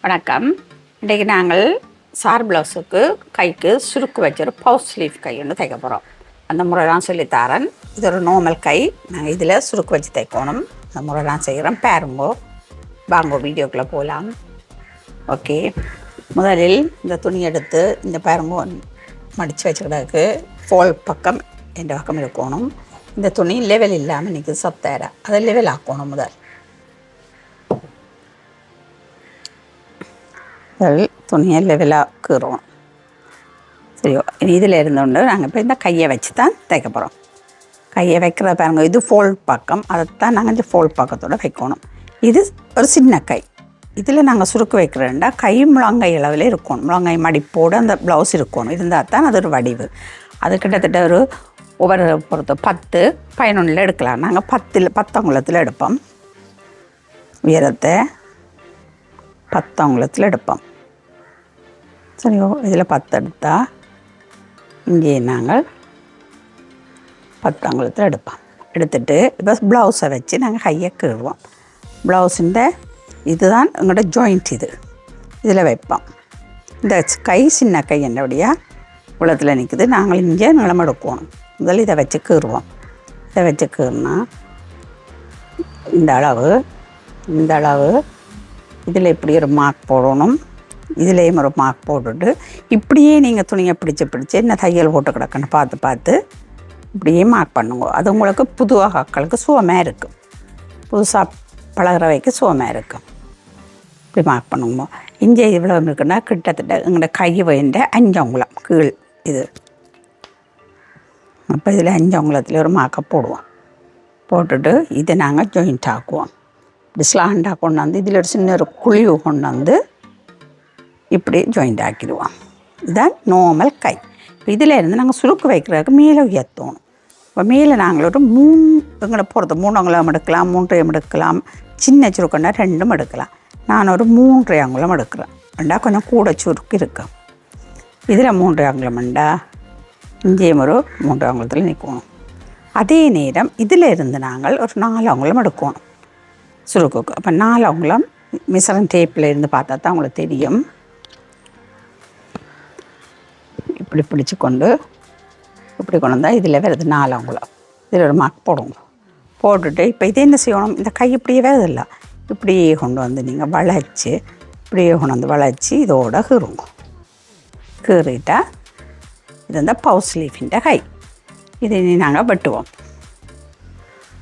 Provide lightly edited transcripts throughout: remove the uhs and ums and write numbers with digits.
வணக்கம். இன்றைக்கு நாங்கள் சார் ப்ளவுஸுக்கு கைக்கு சுருக்கு வச்சு ஒரு பவுஸ் ஸ்லீவ் கை ஒன்று தைக்க போகிறோம். அந்த முறை தான் சொல்லித்தாரன். இது ஒரு நார்மல் கை. நாங்கள் இதில் சுருக்கு வச்சு தைக்கணும். அந்த முறை தான் செய்கிறோம். பாருங்கோ, வாங்கோ வீடியோக்குள்ளே போகலாம். ஓகே, முதலில் இந்த துணி எடுத்து இந்த பாருங்கோ மடித்து வச்சுக்கிறதுக்கு ஃபோல் பக்கம் எந்த பக்கம் இருக்கணும். இந்த துணி லெவல் இல்லாமல் இன்றைக்கி சத்தாயிரா அதை லெவல் ஆக்கணும். முதல் துணியை லெவலாக கீறுவோம். சரியோ, இதில் இருந்தோண்டு நாங்கள் இப்போ இந்த கையை வச்சு தான் தைக்க போகிறோம். கையை வைக்கிறத பாருங்க, இது ஃபோல்ட் பக்கம், அதைத்தான் நாங்கள் இந்த ஃபோல்ட் பக்கத்தோடு வைக்கணும். இது ஒரு சின்ன கை. இதில் நாங்கள் சுருக்கு வைக்கிறோண்டா கை முழங்கை அளவில் இருக்கணும். முழங்கை மடிப்போடு அந்த ப்ளவுஸ் இருக்கணும். இருந்தால் தான் அது ஒரு வடிவு. அது கிட்டத்தட்ட ஒரு ஒவ்வொரு பொறுத்த 10-11 எடுக்கலாம். நாங்கள் 10 அங்குலத்தில் எடுப்போம். உயரத்தை 10 அங்குலத்தில் எடுப்போம். சரியோ, இதில் 10 எடுத்தால் இங்கே நாங்கள் 10 அங்குலத்தில் எடுப்போம். எடுத்துகிட்டு இப்போ ப்ளவுஸை வச்சு நாங்கள் கையை கீறுவோம். ப்ளவுஸுன்ற இதுதான் எங்களோட ஜாயிண்ட். இதில் வைப்போம். இந்த கை சின்ன கை என்னபடியாக உலகத்தில் நிற்குது. நாங்கள் இங்கே நிலம் எடுக்கணும். முதல் இதை வச்சு கீறுவோம். இதை வச்சு கீறுனா இந்த அளவு இதில் இப்படி ஒரு மார்க் போடணும். இதுலேயும் ஒரு மார்க் போட்டுட்டு இப்படியே நீங்கள் துணியை பிடிச்சி என்ன தையல் போட்டு கிடக்குன்னு பார்த்து இப்படியே மார்க் பண்ணுங்க. அது உங்களுக்கு புது ஆக்களுக்கு சுவமாக இருக்கும். புதுசாக பழகிறவைக்கு சுவமாக இருக்கும். இப்படி மார்க் பண்ணுங்க. இங்கே இவ்வளோ இருக்குன்னா கிட்டத்தட்ட எங்களோட கை வேண்ட 5 அங்குலம் கீழ் இது. அப்போ இதில் 5 அங்குலத்தில் ஒரு மார்க்கை போடுவோம். போட்டுட்டு இதை நாங்கள் ஜாயிண்ட் ஆக்குவோம். இப்படி ஸ்லாண்டாக கொண்டு வந்து இதில் ஒரு சின்ன ஒரு குழிவு கொண்டு வந்து இப்படி ஜாயிண்ட் ஆக்கிடுவோம். இதுதான் நார்மல் கை. இப்போ இதில் இருந்து நாங்கள் சுருக்கு வைக்கிறதுக்கு மேலே உயர்த்தணும். இப்போ மேலே நாங்கள் ஒரு 3 எங்களை போகிறது 3 அங்குலம் எடுக்கலாம், 3.5 எடுக்கலாம். சின்ன சுருக்குன்னா 2 எடுக்கலாம். நான் ஒரு 3.5 அங்குலம் எடுக்கிறேன். ரெண்டா கொஞ்சம் கூட சுருக்கு இருக்கும். இதில் 3.5 அங்குலம்ண்டா இங்கேயும் ஒரு 3 அங்குலத்தில் நிற்கணும். அதே நேரம் இதில் இருந்து நாங்கள் ஒரு 4 அங்குலம் எடுக்கணும் சுருக்குக்கு. அப்போ 4 அங்குலம் மிசரன் டேப்பில் இருந்து பார்த்தா தான் உங்களுக்கு தெரியும். இப்படி பிடிச்சி கொண்டு இப்படி கொண்டு வந்தால் இதில் வருது 4 அங்குலம். இதில் ஒரு மார்க் போடுங்க. போட்டுட்டு இப்போ இது என்ன செய்யணும், இந்த கை இப்படியே வருதில்ல, இப்படியே கொண்டு வந்து நீங்கள் வளைச்சி இப்படியே கொண்டு வந்து வளைச்சி இதோட கீறுங்க. கீறிட்டா இது வந்து பவுஸ் ஸ்லீவிൻ്റെ கை. இதை நாங்கள் வெட்டுவோம்.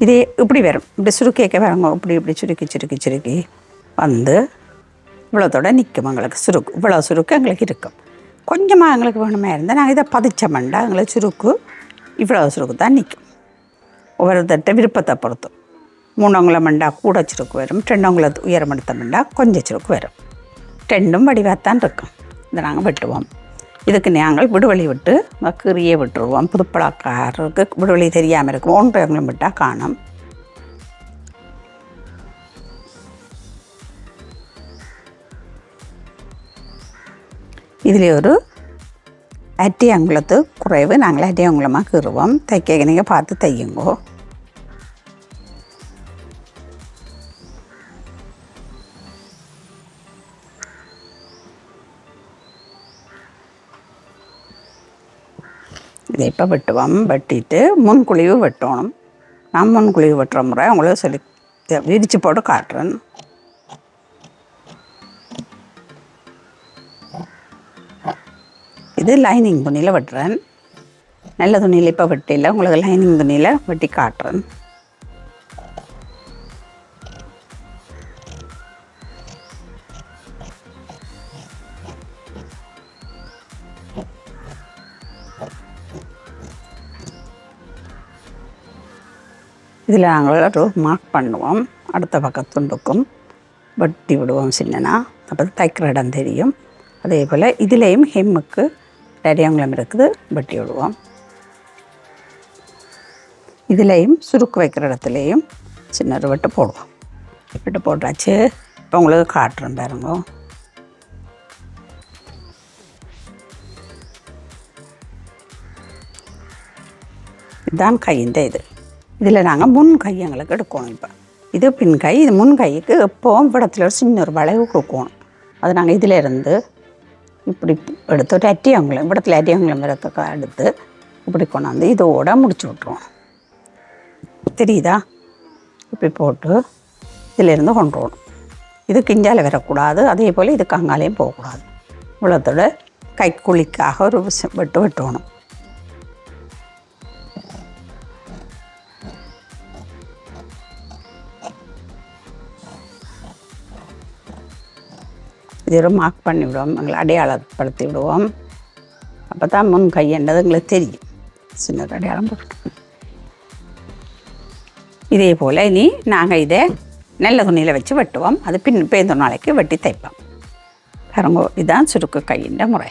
இதே இப்படி வரும். இப்படி சுருக்கேக்க வரங்க. இப்படி சுருக்கி வந்து இவ்வளோத்தோட நிற்கும். எங்களுக்கு சுருக்கு இவ்வளோ சுருக்கு எங்களுக்கு இருக்கும். கொஞ்சமாக எங்களுக்கு வேணுமே இருந்தால் நாங்கள் இதை பதிச்சோம்னா எங்களுக்கு சுருக்கு இவ்வளோ சுருக்கு தான் நிற்கும். ஒவ்வொரு தட்டை விருப்பத்தை பொறுத்தும் 3 அங்குலம் மண்டா கூட சுருக்கு வரும். 2 அங்குலம் உயரம் எடுத்தோம்னா கொஞ்சம் சுருக்கு வரும். 2ம் வடிவாகத்தான் இருக்கும். இதை நாங்கள் வெட்டுவோம். இதுக்கு நாங்கள் விடுவெளி விட்டு கீறியே விட்டுருவோம். புதுப்பழக்காரருக்கு விடுவெளி தெரியாமல் இருக்கும். 1.5 அங்குலம் விட்டால் காணும். இதில் ஒரு 1/2 அங்குலத்து குறைவு நாங்கள் 1/2 அங்குலமாக கீறுவோம். தைக்க நீங்கள் பார்த்து தையுங்கோ. இதை இப்போ வெட்டுவோம். வெட்டிட்டு முன்குழிவு வெட்டணும். நான் முன்குழிவு வெட்டுற முறை உங்களுக்கு சொல்லி விரித்து போட்டு காட்டுறேன். இது லைனிங் துணியில் வெட்டுறேன். நல்ல துணியில் இப்போ வெட்டியில் உங்களுக்கு லைனிங் துணியில் வெட்டி காட்டுறேன். இதில் நாங்கள் ஒரு மார்க் பண்ணுவோம். அடுத்த பக்கத்துண்டுக்கும் வெட்டி விடுவோம் சின்னனா. அப்போ தைக்கிற இடம் தெரியும். அதே போல் இதிலேயும் ஹெம்முக்கு 1/2 அங்குலம் இருக்குது, வெட்டி விடுவோம். இதிலேயும் சுருக்கு வைக்கிற இடத்துலையும் சின்ன ஒரு வெட்டு போடுவோம். வெட்டு போட்டாச்சு. இப்போ உங்களுக்கு காட்டுறேன் பாருங்க. இதுதான் கையின் இது. இதில் நாங்கள் முன் கை எங்களுக்கு எடுக்கணும். இப்போ இது பின் கை. இது முன் கைக்கு எப்போவும் படத்தில் ஒரு சின்ன ஒரு வளைவு கொடுக்கணும். அது நாங்கள் இதில் இருந்து இப்படி எடுத்து ஒரு அட்டியங்குளம் இடத்துல அட்டியங்குளம் வரத்துக்கு எடுத்து இப்படி கொண்டாந்து இதோட முடிச்சு விட்ருவோம். தெரியுதா? இப்படி போட்டு இதிலேருந்து கொண்டு வரணும். இது கிஞ்சால் வரக்கூடாது, அதே போல் இதுக்கு அங்காலையும் போகக்கூடாது. இவ்வளோத்தோட கைக்குழிக்காக ஒரு வெட்டு வெட்டணும். இது ஒரு மார்க் பண்ணி விடுவோம், எங்களை அடையாளப்படுத்தி விடுவோம். அப்போ தான் முன் கையண்டது எங்களுக்கு தெரியும். சின்ன அடையாளம் போட்டு இதே போல் இனி நாங்கள் இதை நல்ல துணியில் வச்சு வெட்டுவோம். அது பேந்த நாளைக்கு வெட்டி தைப்போம். பாருங்க, இதுதான் சுருக்கு கையின் முறை.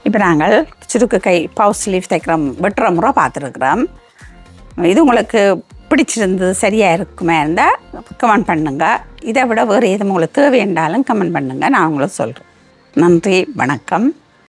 இப்போ நாங்கள் சுருக்கு கை பவுஸ் ஸ்லீவ் வெட்டுற முறை பார்த்துருக்குறோம். இது உங்களுக்கு பிடிச்சிருந்தது சரியாக இருக்குமே இருந்தால் கமெண்ட் பண்ணுங்கள். இதை விட வேறு எதுவும் உங்களுக்கு தேவையாண்டாலும் கமெண்ட் பண்ணுங்கள், நான் உங்களுக்கு சொல்கிறேன். நன்றி, வணக்கம்.